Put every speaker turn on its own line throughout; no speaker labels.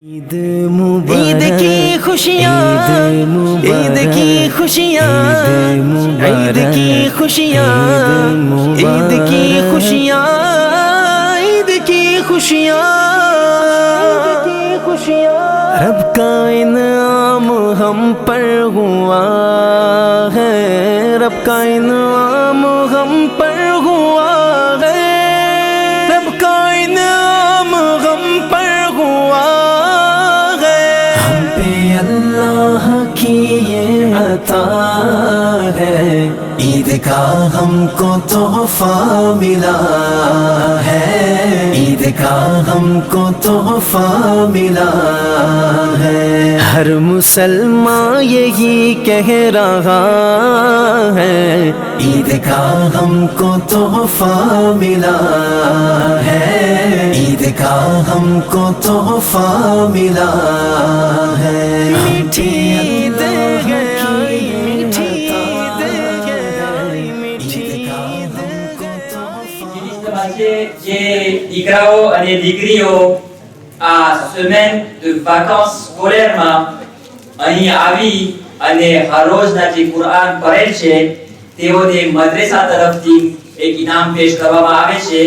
عید مبارک،
عید کی خوشیاں، عید کی خوشیاں، عید کی خوشیاں، عید کی خوشیاں، عید کی خوشیاں، رب کا انعام ہم پر ہوا ہے، رب کا انعام ہم پر ہوا ہے، رب کا انعام ہم پر ہوا ہے، ہم پہ اللہ کی یہ عطا ہے، عید کا ہم کو تحفہ ملا ہے، عید کا ہم کو تحفہ ملا ہے، ہر مسلمان یہی کہہ رہا ہے، عید کا ہم کو تحفہ ملا ہے، عید کا ہم کو تحفہ ملا ہے، میٹھی عید ہے آئی، میٹھی عید ہے آئی، میٹھی عید ہے آئی۔
જે દીકરાઓ અને દીકરીઓ આ semaine de vacances scolaires અહીં આવી અને હર રોજના જે કુરાન પઢે છે તેઓને મદ્રેસા તરફથી એક ઇનામ પેશ કરવામાં આવે છે।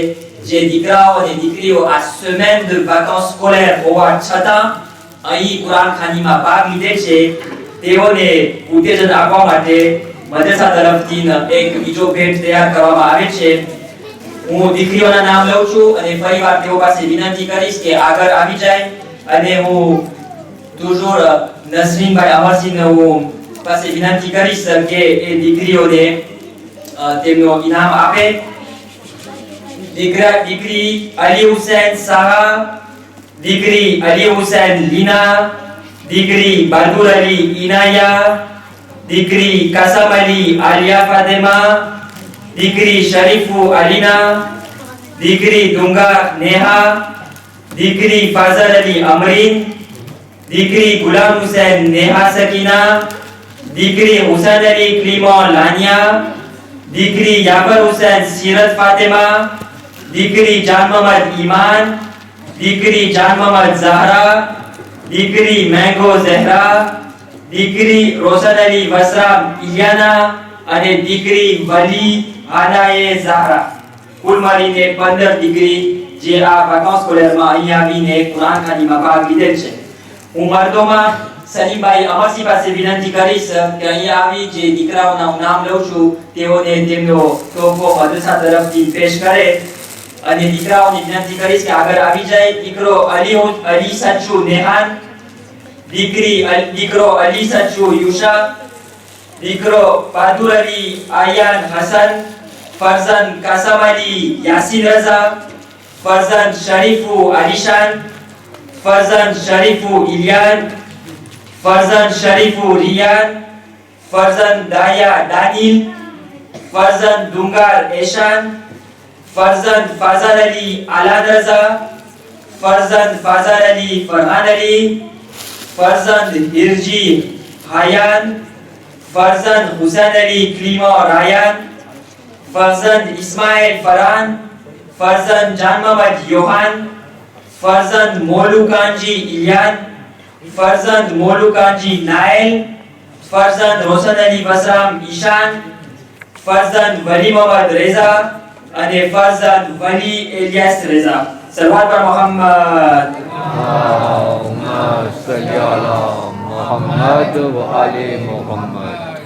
જે દીકરાઓ અને દીકરીઓ આ semaine de vacances scolaires હોવા છતાં અહીં કુરાન ખાનીમાં ભાગ લીધે છે તેઓને ઉત્તેજન આપવા માટે મદ્રેસા તરફથી એક બીજો ભેટ તૈયાર કરવામાં આવે છે। હું દીકરીઓના નામ લઉં છું અને ફરીવાર તેઓ પાસે વિનંતી કરીશ કે આગળ આવી જાય અને હું toujours નસરીનભાઈ અમરસિંહને હું પાસે વિનંતી કરીશ કે એ દીકરીઓને તેમનો ઇનામ આપે। દીકરી અલી હુસૈન સાહા, દીકરી અલી હુસૈન લીના, દીકરી બહાદુર અલી ઇનાયા, દીકરી કસમ અલી આલિયા ફાતિમા, દીકરી શરીફુ અલીના, દીકરી દુંગા નેહા, દીકરી ફાઝલ અલી અમરીન, દીકરી ગુલામ હુસૈન નેહા સકીના, દીકરી હુસૈન અલી ક્લીમો લાનિયા, દીકરી યાબર હુસૈન सीरत फातिमा, દીકરી જાન મોહમ્મદ ઈમાન, દીકરી જાન મોહમ્મદ ઝહરા, દીકરી મેંગો ઝહરા, દીકરી રોશન અલી વસરા ઇલિયાના અને દીકરી વલી આનાએ ઝહરા। કુલ મળીને 15 દીકરી જે આ વાકાઉન્સ સ્કોલરમાં અહીં આવીને કુરાન ખાનીમાં ભાગ લીધેલ છે। હું મર્દોમાં સલીમભાઈ અમરસિંહ પાસે વિનંતી કરીશ કે અહીં આવી જે દીકરાઓના હું નામ લઉં છું તેઓને તેમનો તોહફો મદ્રસા તરફથી પેશ કરે અને દીકરાઓને વિનંતી કરીશ કે આગળ આવી જાય। દીકરો અલી સચ્ચુ નેહાન, દીકરો અલી સચ્ચુ યુશા, દીકરો બહાદુર અલી આયાન હસન, ફરઝંદ કાસમ અલી યાસીન રઝા, ફરઝંદ શરીફુ અલીશાન, ફરઝંદ શરીફુ ઇલિયાન, ફરઝંદ શરીફુ રિયાન, ફરઝંદ દાયા દાનિલ, ફરઝંદ દુંગાર એશાન, ફરઝંદ ફાઝલ અલી આલાન રઝા, ફરઝંદ ફાઝલ અલી ફરહાન અલી, ફરઝંદ हिरजी हायान, फरजंद हुसैन अली क्लीमा रायान, फरजंद इस्माइल फरहान, फरजंद जान मोहम्मद योहान, फरजंद मोलू कांजी इलियान, फरजंद मोलू कांजी नाइल, फरजंद रोशन अली वसराम ईशान, फरजंद वली मोहम्मद रेजा અને ફરજંદ વલી એલિયાસ રેઝા। સલવાત પર મોહમ્મદ
صلی علی محمد و آل محمد۔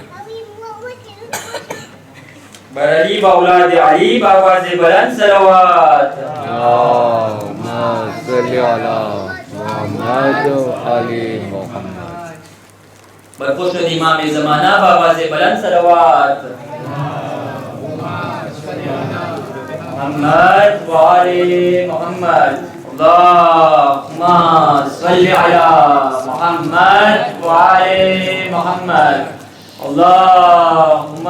برلی باولاد علی باواز بلند صلوات۔
اللهم صل علی محمد و آل محمد۔
برخوش شد امام زمانہ باواز بلند صلوات۔ محمد و آل محمد۔ اللهم صل على محمد وعلى محمد، اللهم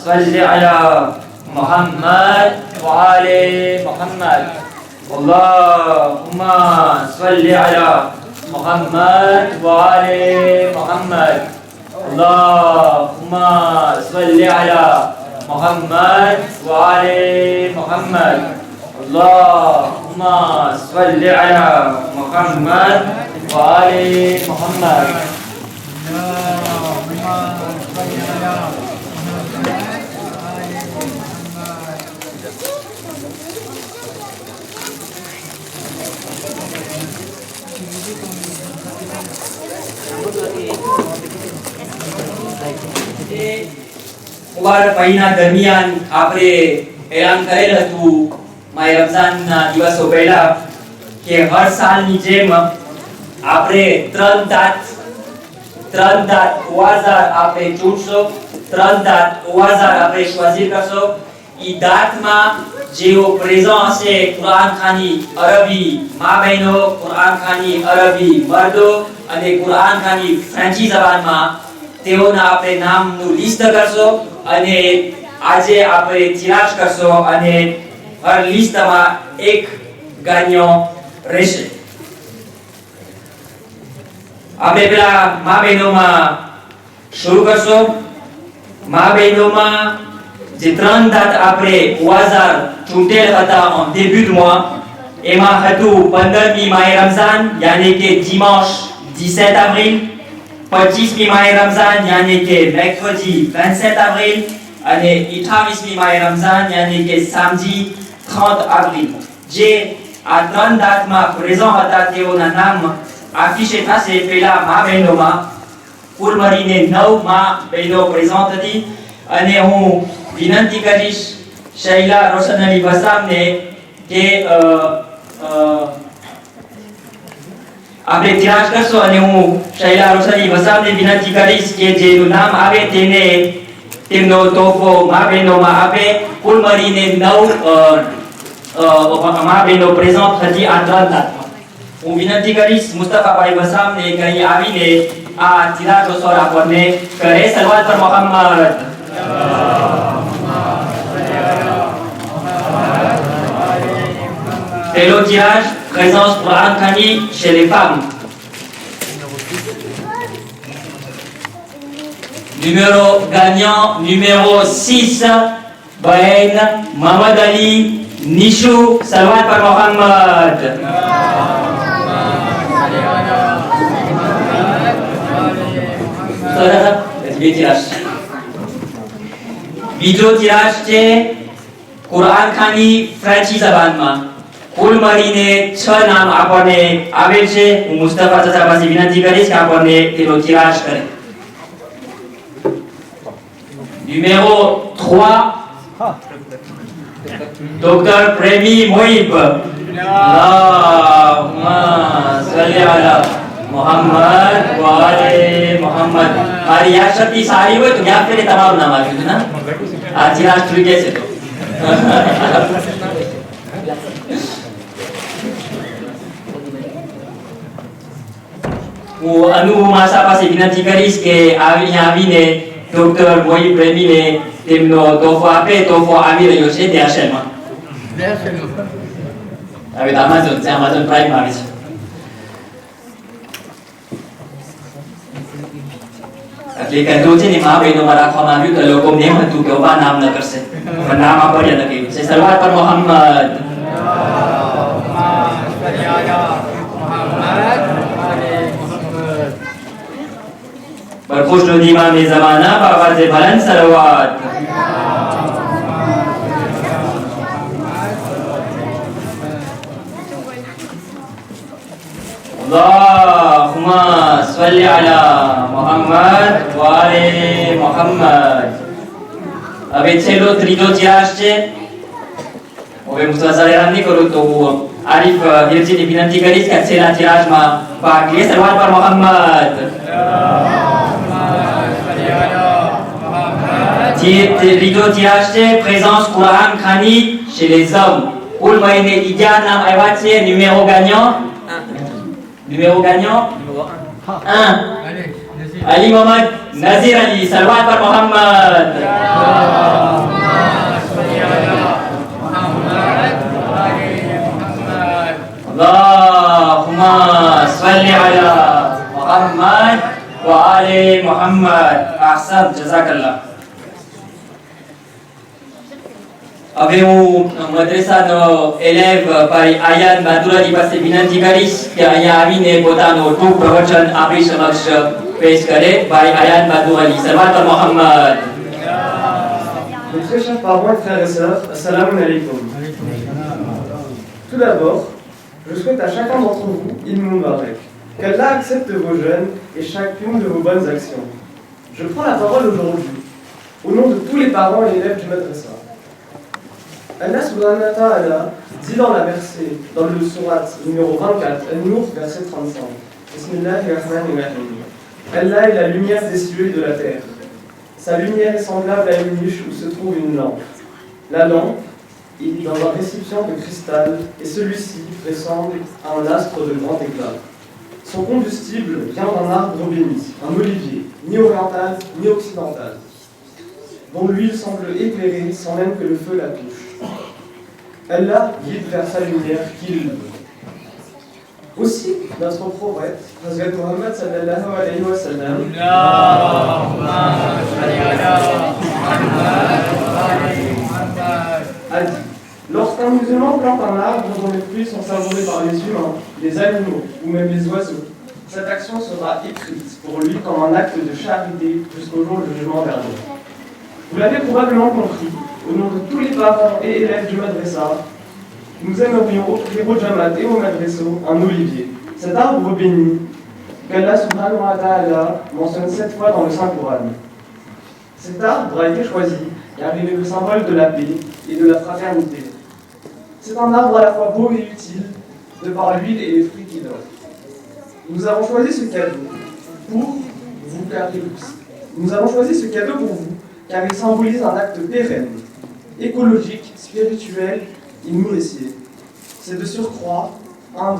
صل على محمد وعلى محمد، اللهم صل على محمد وعلى محمد، اللهم صل على محمد وعلى محمد، اللهم صل على محمد وآل محمد. મુબારક મહિના દરમિયાન આપણે એલાન કરેલ હતું માય રમઝાનના દિવસો પહેલા કે હર સાલની જેમ આપણે ત્રણ દાંત ઓવાઝાર આપણે ચૂંટશો, ત્રણ દાંત ઓવાઝાર આપણે શ્વાસીર કરશો. ઈ દાંતમાં જેઓ પ્રેઝન્ટ હશે કુરાન ખાની અરબી મા બહેનો, કુરાન ખાની અરબી મર્દો અને કુરાન ખાની ફ્રેન્ચી જબાનમાં તેઓના આપણે નામનું લિસ્ટ કરશો અને આજે આપણે તિરાશ કરશો અને હર લિસ્ટમાં એક ગાન્યો રહેશે. આપણે પેલા મા બહેનોમાં શરૂ કરશો. મા બહેનોમાં જે ત્રણ દાંત આપણે ઓવાઝાર ચૂંટેલ હતા en début de mois એમાં હતું 15મી માહ રમઝાન યાની કે dimanche 17 avril, 25મી માહ રમઝાન યાની કે mercredi 27 avril અને 28મી માહ રમઝાન યાની કે samedi 30 avril. જે આ ત્રણ દાંતમાં પ્રેઝન્ટ હતા તેઓના નામ આફિશે થશે. પહેલા મા બહેનોમાં કુલ મળીને 9 મા બહેનો પ્રેઝન્ટ હતી અને હું વિનંતી કરીશ શૈલા રોશન અલી વસામને કે આપણે તિરાશ કરશો અને હું શૈલા રોશન અલી વસામને વિનંતી કરીશ કે જેનું નામ આવે તેને તેમનો તોહફો મા બહેનોમાં આપે. કુલ મળીને 9 મા બહેનો પ્રેઝન્ટ હતી આ ત્રણ દાંતમાં. હું વિનંતી કરીશ મુસ્તફાભાઈ વસામને કે અહીં આવીને આ તિરાશનો સ્વર આપણને કરે. સલવાત પર Mohammad. Hello tirage, présence Quran Khani chez les femmes. Numéro gagnant, numéro 6, Bahen Mohamed Ali Nishou, Salawat par Mohammed. બીજો તિરાશ છે કુરાન ખાની ફ્રેન્ચી જબાનમાં. કુલ મળીને 6 નામ આપણને આવે છે. હું મુસ્તફા ચાચા પાસે વિનંતી કરીશ કે આપણને તેનો તિરાશ કરે. Numéro 3, Dr. Premi Mohib. Allahumma salli ala Muhammad wa ali Muhammad. મારી યાદશક્તિ સારી હોય તો યાદ કરીને તમારું નામ આવ્યું હતું ને. આ તિરાશ થઈ ગયા છે તો. હું અનુ માસા પાસે વિનંતી કરીશ કે અહીંયા આવીને ડોક્ટર મોહિબ પ્રેમીને તેમનો તોહફો આપે. તોહફો આવી રહ્યો છે ત્યાં શહેરમાં. હવે Amazon પ્રાઇમ આવે છે. એટલે કહેતું છે ને મા બહેનોમાં રાખવામાં આવ્યું તો લોકો એમ હતું કે ઓબા નામ ન કરશે પણ નામ આપણને લખ્યું છે. સલવાત પર મોહમ્મદ. برخوش دو دیمان زمانہ باواز بلند صلوات. اللهم صل على محمد و آل محمد. હવે છેલ્લો ત્રીજો તિરાશ છે. હવે મુસ્તફા હેરાન નહીં કરું તો હું આરિફ હિરજીની વિનંતી કરીશ કે છેલ્લા તિરાશમાં ભાગ લે. સલવાત પર મોહમ્મદ. ત્રીજો તિરાશ છે présence Quran Khani chez les hommes. કુલ મહિને 11 નામ આવ્યા છે. numéro gagnant 1, Ali Mohammad Nazir Ali. Salawat par Muhammad. Allahumma salli ala Muhammad wa ali Muhammad. Ahsan, jazakallah. Aveu madrasano élève by Ayan Madura di પાસે વિનંતી કરીશ કે અહીંયા આવીને પોતાનો ટૂંક પ્રવચન આપણી સમક્ષ પેશ કરે by Ayan Madura di Salawat Muhammad.
Mes très chers parents et frères et sœurs, assalamu alaikum. Tout d'abord, je souhaite à chacun d'entre vous Eid Mubarak. Qu'Allah accepte vos jeûnes et chacune de vos bonnes actions. Je prends la parole aujourd'hui au nom de tous les parents et élèves du madrasa. Allah subhanahu wa ta'ala dit dans la verset, dans le surat numéro 24, An-Nur, verset 35. Bismillahirrahmanirrahim. Allah est la lumière des cieux et de la terre. Sa lumière est semblable à une niche où se trouve une lampe. La lampe est dans un récipient de cristal et celui-ci ressemble à un astre de grand éclat. Son combustible vient d'un arbre béni, un olivier, ni oriental ni occidental, dont l'huile semble éclairer sans même que le feu la touche. Allah guide vers sa lumière qui le veut. Aussi, notre prophète, Hazrat Muhammad sallallahu alayhi wa sallam, a dit: lorsqu'un musulman plante un arbre dont les fruits sont savourés par les humains, les animaux ou même les oiseaux, cette action sera écrite pour lui comme un acte de charité jusqu'au jour du jugement dernier. Vous l'avez probablement compris, au nom de tous les parents et élèves du madrasa, nous aimerions offrir au Jamaat et au madraso un olivier, cet arbre béni qu'Allah subhanahu wa ta'ala mentionne 7 fois dans le Saint-Coran. Cet arbre a été choisi car il est le symbole de la paix et de la fraternité. C'est un arbre à la fois beau et utile, de par l'huile et les fruits qu'il donne. Nous avons choisi ce cadeau pour vous car il symbolise un acte pérenne, écologique, spirituel et nourricier. C'est de surcroît un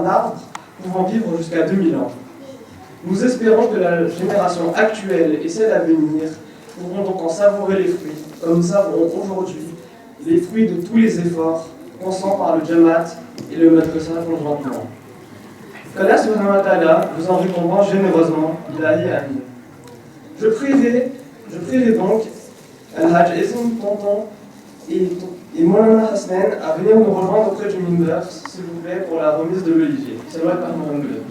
arbre pouvant vivre jusqu'à 2000 ans. Nous espérons que la génération actuelle et celle à venir pourront donc en savourer les fruits, comme nous savourons aujourd'hui les fruits de tous les efforts consentis par le Jamaat et le madrasa conjointement. Qu'Allah subhanahu wa ta'ala vous en récompense généreusement, Ilahi Amin. Je prierai donc Al-Hajj Esm Tonton et Moulana Hassan à venir nous rejoindre auprès du minber, s'il vous plaît, pour la remise de l'olivier. Salut par Mohamed.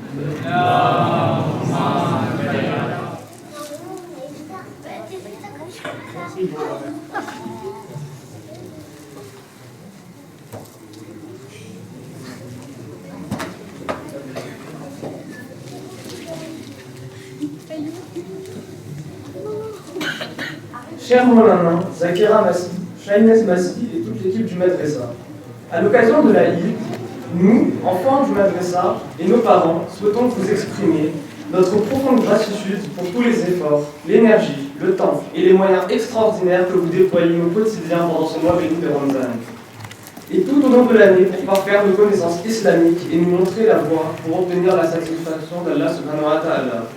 Cher Moulana, Zakira Massi, Shaines Massi et toute l'équipe du madrasa, à l'occasion de la Eid, nous, enfants du madrasa et nos parents, souhaitons vous exprimer notre profonde gratitude pour tous les efforts, l'énergie, le temps et les moyens extraordinaires que vous déployez au quotidien pendant ce mois béni de Ramadan. Et tout au long de l'année pour parfaire nos connaissances islamiques et nous montrer la voie pour obtenir la satisfaction d'Allah subhanahu wa ta'ala.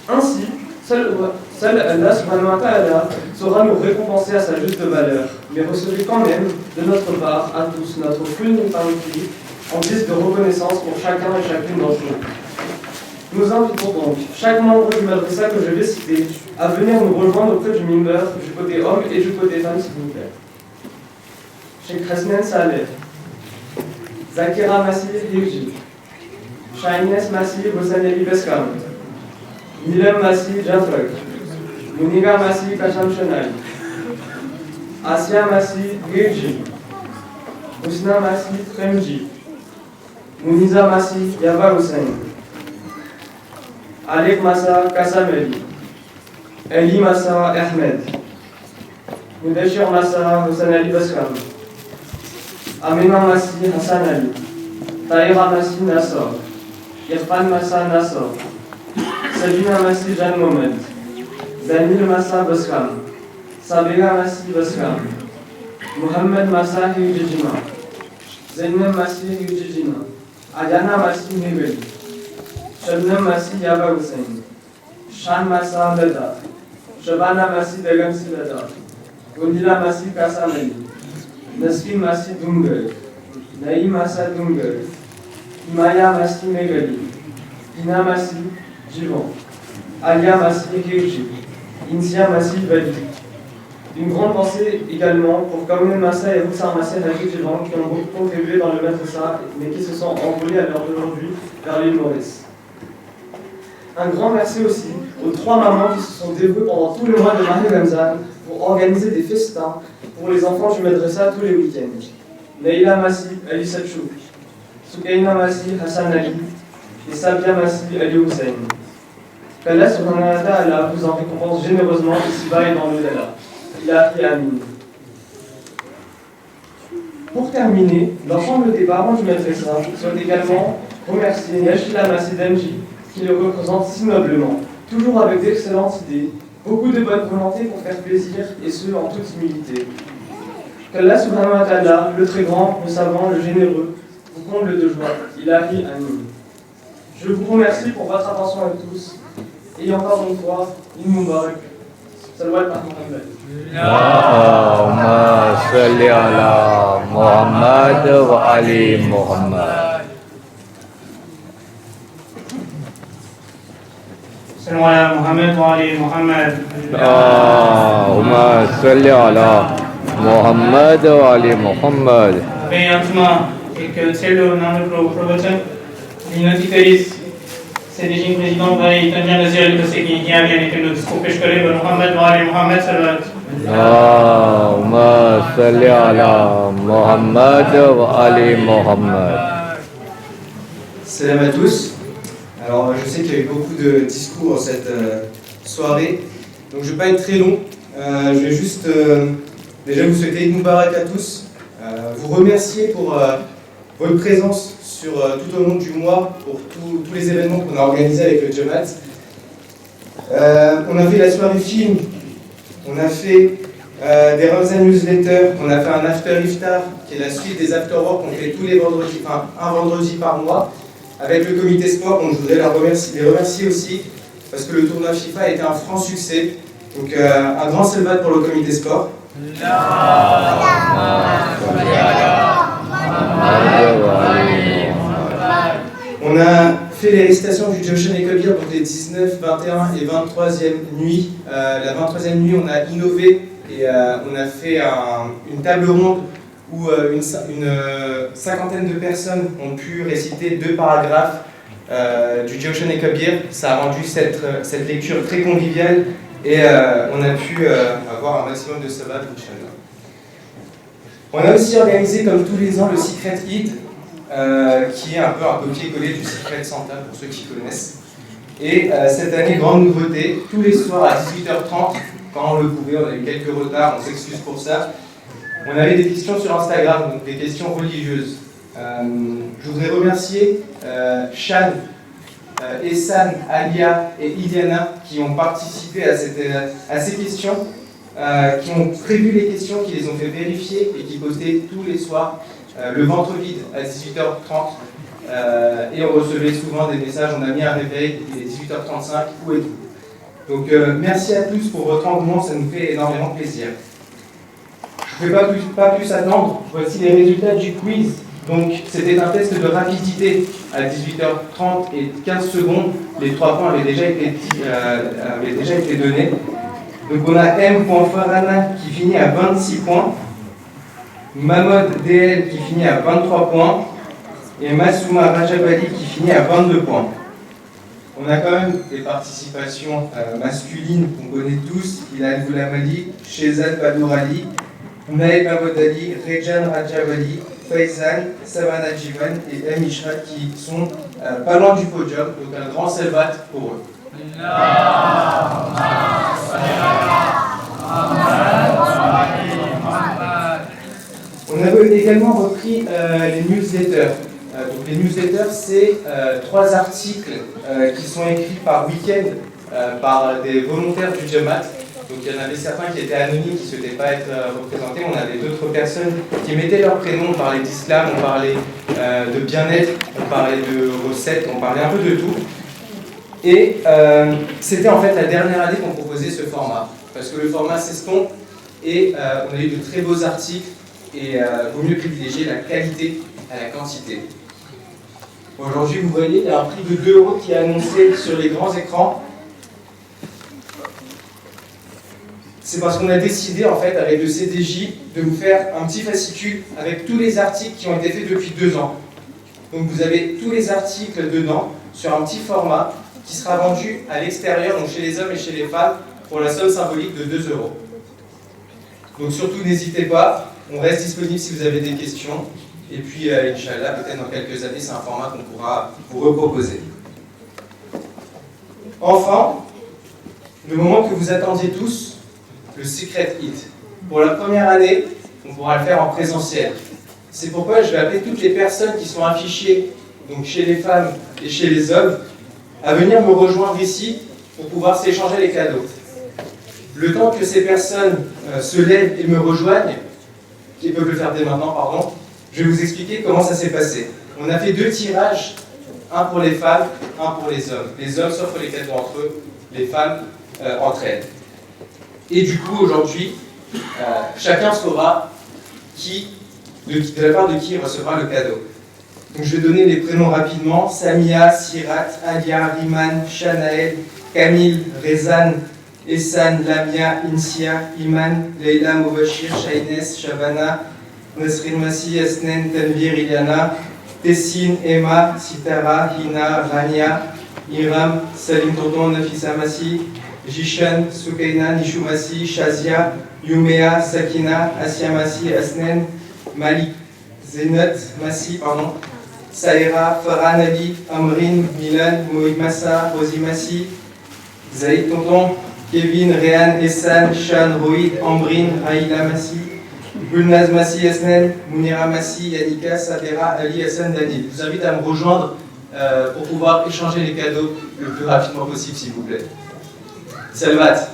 Ainsi, seul Allah subhanahu wa ta'ala saura nous récompenser à sa juste valeur, mais recevez quand même de notre part à tous notre full thank en guise de reconnaissance pour chacun et chacune d'entre nous. Nous invitons donc chaque membre du madrasa que je vais citer à venir nous rejoindre auprès du minber du côté homme et du côté femme, s'il vous plaît. Sheikh Hasnan Saleh, Zakira Massi Hirji, Shaines Massi Hossaneli Beskam, Nilam Massi Jafrak, Muniga Massi Kasham Shenai, Asia Massi Hirji, Husna Massi Tremji, Muniza Massi Yava Hussein, Alek Massa Kassameli, Eli Massa Ahmed, Mudashir Massa Hossaneli Beskam, Amina Massi Hassan Ali, Tahira Massi Nassar, Irfan Massa Nassar, Sabina Massi Jeanne Mohamed, Danil Massa Baskam, Sabira Massi Baskam, Mohamed Massa Hirjijima, Zainab Massi Hirjijima, Ayana Massi Nebeli, Shabnam Massi Yaba Hussein, Shan Massa Lada, Shabana Massi Dagamsi Lada, Gundila Massi Kassamali, Nasrin Massi Dungal, Naïm Massa Dungal, Imaya Massi Megali, Ina Massi Jivan, Alia Massi Kirji, Insia Massi Badi, Une grande pensée également pour Kamel Massa et Roussar Massa Najidjivan qui ont beaucoup contribué dans le madrasa mais qui se sont envolés à l'heure d'aujourd'hui vers l'île Maurice. Un grand merci aussi aux 3 mamans qui se sont dévouées pendant tout le mois de Mahi Ramzan pour organiser des festins pour les enfants du madrasa tous les week-ends. Leila Massi, Ali Satchou, Soukaina Massi, Hassan Ali et Sabia Massi, Ali Hussein. Qu'Allah subhanahu wa ta'ala vous en récompense généreusement ici-bas et dans l'au-delà. Amin. Pour terminer, l'ensemble des parents du madrasa souhaitent également remercier Yashila Massi Denji qui le représente si noblement, toujours avec d'excellentes idées, beaucoup de bonne volonté pour faire plaisir et ce en toute humilité. Qu'Allah subhanahu wa ta'ala, le très grand, le savant, le généreux, vous comble de joie. Ilahi Amin. Je vous remercie pour votre attention à tous et encore une fois, Eid Mubarak. Salawat Muhammad.
Allahumma salli ala Muhammad wa ali Muhammad.
Salam ala Muhammad wa ali Muhammad.
Allahumma salli ala Muhammad wa ali Muhammad.
Béattement et que c'est le nom de provocateur, l'innoticaris, c'est déjà une présidente et italien de zéro de ce qui a bien été notre discours pécheur de Muhammad wa ali Muhammad sallallahu.
Allahumma salli ala Muhammad wa ali Muhammad.
Salam à tous. Alors je sais qu'il y a eu beaucoup de discours cette soirée, donc je ne vais pas être très long. Je vais juste déjà vous souhaiter Eid Mubarak à tous, vous remercier pour votre présence sur tout au long du mois pour tous les événements qu'on a organisés avec le Jamaat. On a fait la soirée film, on a fait des Ramzan newsletters, on a fait un after iftar qui est la suite des after work qu'on fait tous les vendredis, enfin un vendredi par mois avec le comité sport. Donc je voudrais les remercier aussi parce que le tournoi FIFA a été un franc succès. Donc un grand salvat pour le comité sport. On a fait les récitations du Joshan et Kabir pour les 19, 21 et 23e nuit. La 23e nuit, on a innové et on a fait une table ronde où une cinquantaine de personnes ont pu réciter 2 paragraphes du Joshan et Kabir. Ça a rendu cette lecture très conviviale et on a pu avoir un maximum de sabat, Inch'Allah. On a aussi organisé, comme tous les ans, le Secret Eid, qui est un peu un copier-coller du Secret Santa, pour ceux qui connaissent. Et cette année, grande nouveauté, tous les soirs à 18h30, quand on le pouvait, on a eu quelques retards, on s'excuse pour ça. On avait des questions sur Instagram, donc des questions religieuses. Je voudrais remercier Shan, Essan, Alia et Iliana qui ont participé à ces questions, qui ont prévu les questions, qui les ont fait vérifier et qui postaient tous les soirs le ventre vide à 18h30. Et on recevait souvent des messages, on a mis un réveil, il est 18h35, où êtes-vous? Donc merci à tous pour votre engouement, ça nous fait énormément plaisir. Je ne vais pas plus attendre, voici les résultats du quiz. Donc c'était un test de rapidité à 18h30 et 15 secondes. Les 3 points avaient déjà été donnés. Donc on a M.Farana qui finit à 26 points, Mahmoud DL qui finit à 23 points et Massouma Rajabali qui finit à 22 points. On a quand même des participations masculines qu'on connaît tous, Hilal Goulamali, Shezad Badourali, Naïb Avodali, Rejan Rajabali, Faisal, Savannah Jivan et M. Ishra qui sont pas loin du podium, donc un grand salvat pour eux. On a également repris les newsletters. Donc les newsletters, c'est 3 articles qui sont écrits par week-end par des volontaires du Jamaat. Donc il y en avait certains qui étaient anonymes, qui ne souhaitaient pas être représentés. On avait d'autres personnes qui mettaient leur prénom, on parlait d'islam, on parlait de bien-être, on parlait de recettes, on parlait un peu de tout. Et c'était en fait la dernière année qu'on proposait ce format, parce que le format s'estompe et on a eu de très beaux articles et vaut mieux privilégier la qualité à la quantité. Aujourd'hui, vous voyez, il y a un prix de 2 € qui est annoncé sur les grands écrans. c'est parce qu'on a décidé en fait avec le CDJ de vous faire un petit fascicule avec tous les articles qui ont été faits depuis 2 ans. Donc vous avez tous les articles dedans sur un petit format qui sera vendu à l'extérieur, donc chez les hommes et chez les femmes, pour la somme symbolique de 2 €. Donc surtout n'hésitez pas, on reste disponible si vous avez des questions. Et puis Inch'Allah, peut-être dans quelques années, c'est un format qu'on pourra vous reproposer. Enfin, le moment que vous attendiez tous, le Secret Hit. Pour la première année, on pourra le faire en présentiel. C'est pourquoi je vais appeler toutes les personnes qui sont affichées, donc chez les femmes et chez les hommes, à venir me rejoindre ici pour pouvoir s'échanger les cadeaux. Le temps que ces personnes se lèvent et me rejoignent, qui peuvent le faire dès maintenant, pardon, je vais vous expliquer comment ça s'est passé. On a fait 2 tirages, un pour les femmes, un pour les hommes. Les hommes s'offrent les cadeaux entre eux, les femmes entre elles. Et du coup, aujourd'hui, chacun saura de la part de qui il recevra le cadeau. Donc je vais donner les prénoms rapidement. Samia, Sirat, Alia, Riman, Shanael, Camille, Rezan, Essan, Lamia, Insia, Iman, Leila, Mubashir, Shaines, Shabana, Nasrin Massi, Asnen, Tanvir, Iliana, Tessine, Emma, Sitara, Hina, Rania, Iram, Salim Tonton, Nafisa Massi, Jishan, Soukaina, Nishu Massi, Shazia, Yumea, Sakina, Asia Massi, Asnen, Malik, Zenat, Massi, pardon, Saïra, Farhan Ali, Amrin, Milan, Moïd Massa, Rosi Massi, Zaïd Tonton, Kevin, Réan, Essan, Shan, Roïd, Ambrine, Aïla Massi, Gulnaz Massi, Yasnen, Mounira Massi, Yannika, Sabera, Ali, Hassan, Dani. Je vous invite à me rejoindre pour pouvoir échanger les cadeaux le plus rapidement possible, s'il vous plaît. Salvat.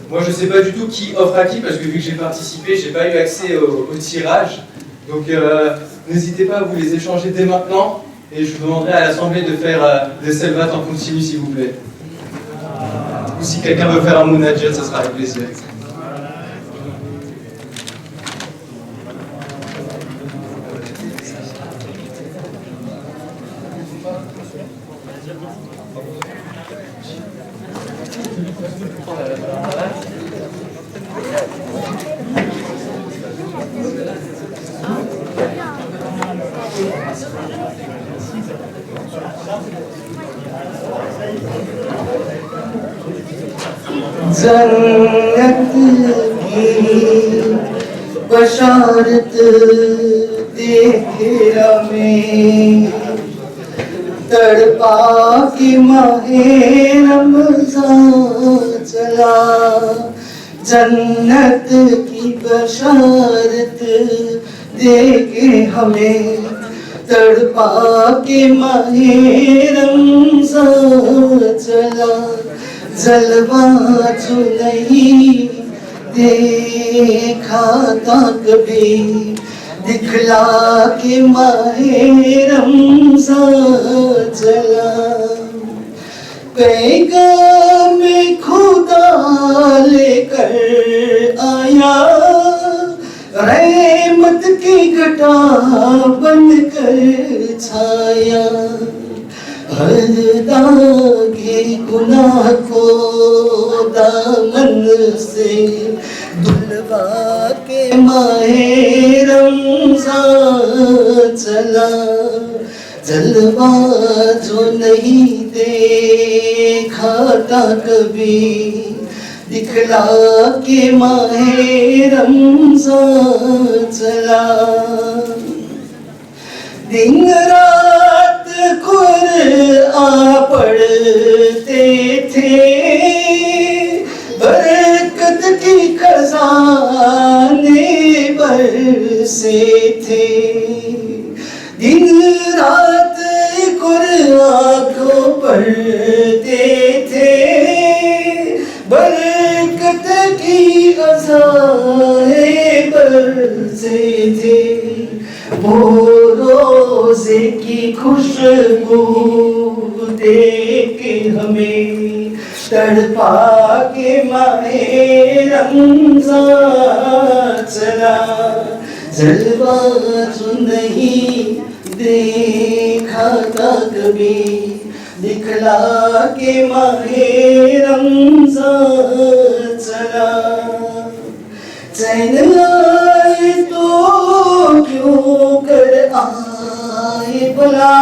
Moi, je ne sais pas du tout qui offre à qui, parce que vu que j'ai participé, je n'ai pas eu accès au tirage. Donc, n'hésitez pas à vous les échanger dès maintenant. Et je vous demanderai à l'Assemblée de faire de Salvat en continu, s'il vous plaît. Ou si quelqu'un veut faire un Mounajat, ça sera avec plaisir.
जन्नत की बशारत देख में तड़पा के माहे रमज़ान चला जन्नत की बशारत देके हमें तड़पा के माहे रमज़ान चला जलवा जो नहीं देखा था कभी दिखला के माहे रमज़ान चला पैगाम खुदा लेकर आया रहमत की घटा बनकर छाया हर दागे गुनाह को दामन से धुलवा के माहे रमज़ान चला जलवा जो नहीं देखा था कभी दिखला के माहे रमज़ान चला दिन रात कुरआन पढ़ते थे बरकत की खजाने बरसे थे दिन रात कुरआन को पढ़ते थे बरकत की खजाने बरसे थे वो रोज़े की खुशबू देके हमें तड़पा के माहे रमज़ान चला जलवा जो नहीं देखा था कभी दिखला के माहे रमज़ान चला चैन आए तो क्यों कर आए भला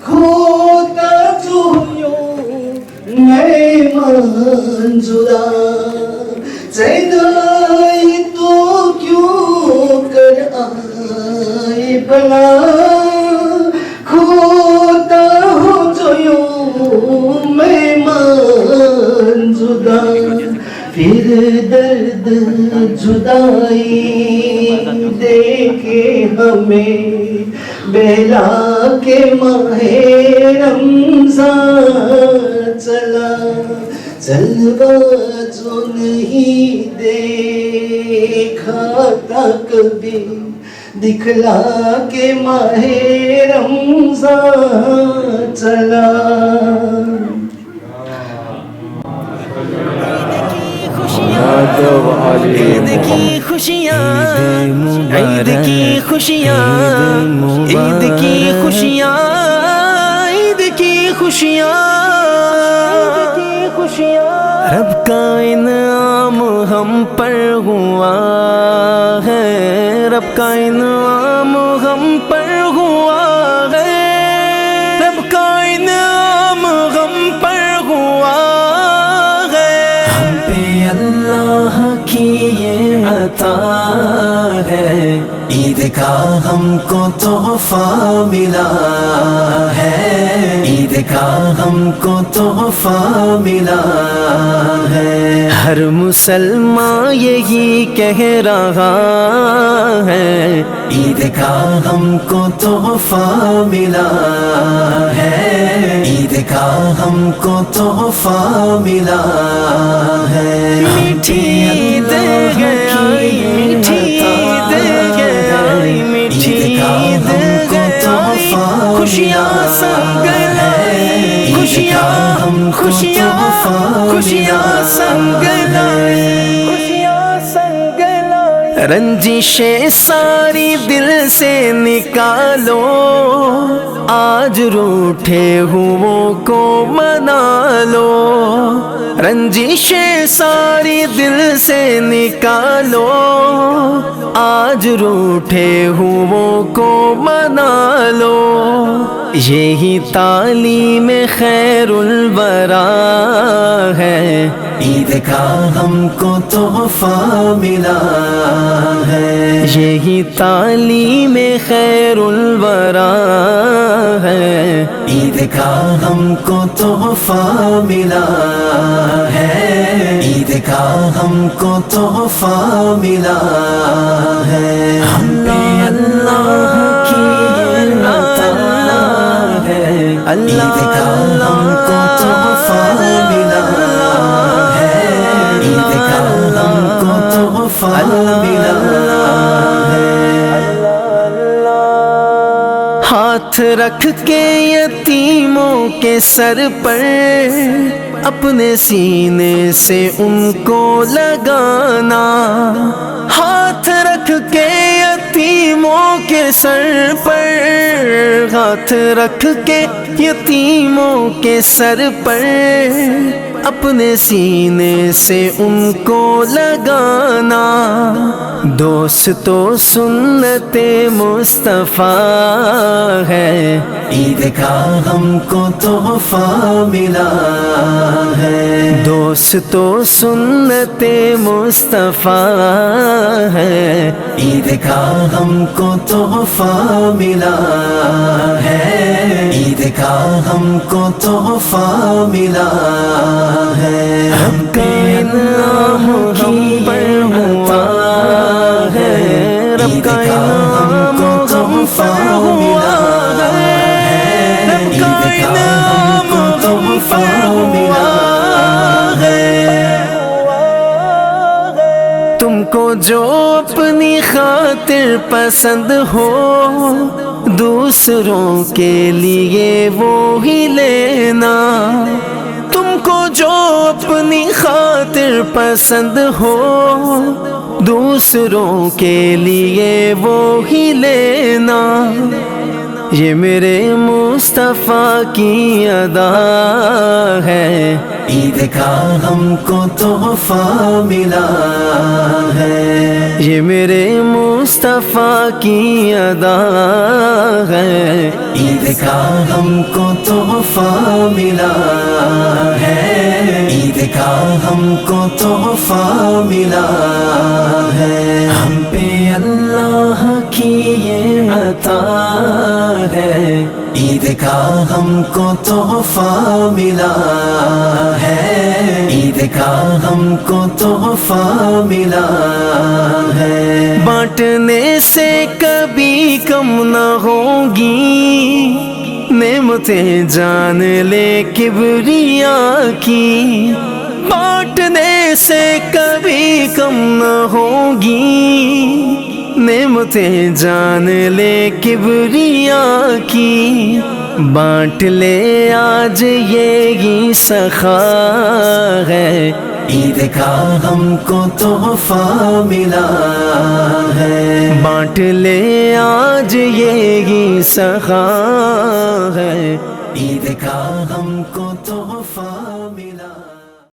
खोता जो यूं मैं मंजूरा चैन आए तो क्यों कर आए भला खोता हो जो यूं मैं मंजूरा फिर दर्द जुदाई देखे हमें बेला के माहे रमज़ान चला जलवा जो नहीं देखा था कभी दिखला के माहे रमज़ान चला
ईद की खुशियाँ ईद की खुशियाँ ईद की खुशियाँ ईद की खुशियाँ रब का इनाम हम पर हुआ है रब का इनाम हम पर हुआ है रब का इनाम हम पर हुआ अल्लाह की ये अता है ईद का हमको तोहफा मिला है ईद का हमको तोहफा मिला है हर मुसलमान यही कह रहा है ईद का हमको तोहफा मिला है ईद का हमको तोहफा मिला है मीठी ईद आई मीठी ईद आई मीठी ईद आई खुशियाँ संग लाई खुशियाँ खुशियाँ खुशियाँ संग लाई रंजिशें सारी दिल से निकालो आज रूठे हुओं को मना लो रंजिशें सारी दिल से निकालो आज रूठे हुओं को मना लो यही तालीम खैरुल वरा है ईद का हमको तोहफा मिला है यही तालीम खैरुल वरा है ईद का हमको तोहफा मिला है ईद का हमको तोहफा मिला है अल्लाह की अता है ईद का हमको तोहफा मिला है ईद का हमको तोहफा मिला है हाथ रख के यतीमों के सर पर अपने सीने से उनको लगाना हाथ रख के यतीमों के सर पर हाथ रख के यतीमों के सर पर अपने सीने से उनको लगाना दोस्तों सुन्नते मुस्तफ़ा है ईद का हमको तोहफा मिला है दोस्तों सुन्नते मुस्तफ़ा है ईद का हमको तोहफा मिला है ईद का हमको तोहफा मिला है आपका इनाम हम पर हुआ है रब का इनाम हम पर हुआ है रब का इनाम हम पर हुआ है तुमको जो अपनी खातिर पसंद हो दूसरों के लिए वो ही लेना तुमको जो अपनी खातिर पसंद हो दूसरों के लिए वो ही लेना یہ میرے مصطفیٰ کی ادا ہے، عید کا ہم کو تحفہ ملا ہے، یہ میرے مصطفیٰ کی ادا ہے، عید کا ہم کو تحفہ ملا ہے، عید کا ہم کو تحفہ ملا ہے، ہم پہ اللہ کی یہ عطا ہے، عید کا ہم کو تحفہ ملا ہے، عید کا ہم کو تحفہ ملا ہے، بانٹنے سے کبھی کم نہ ہوگی، نعمتیں جان لے کبریا کی، بانٹنے سے کبھی کم نہ ہوگی، نعمتیں جان لے کبریا کی، بانٹ لے آج یہی سخا ہے، عید کا ہم کو تحفہ ملا ہے، بانٹ لے آج یہی سخا ہے، عید کا ہم کو تحفہ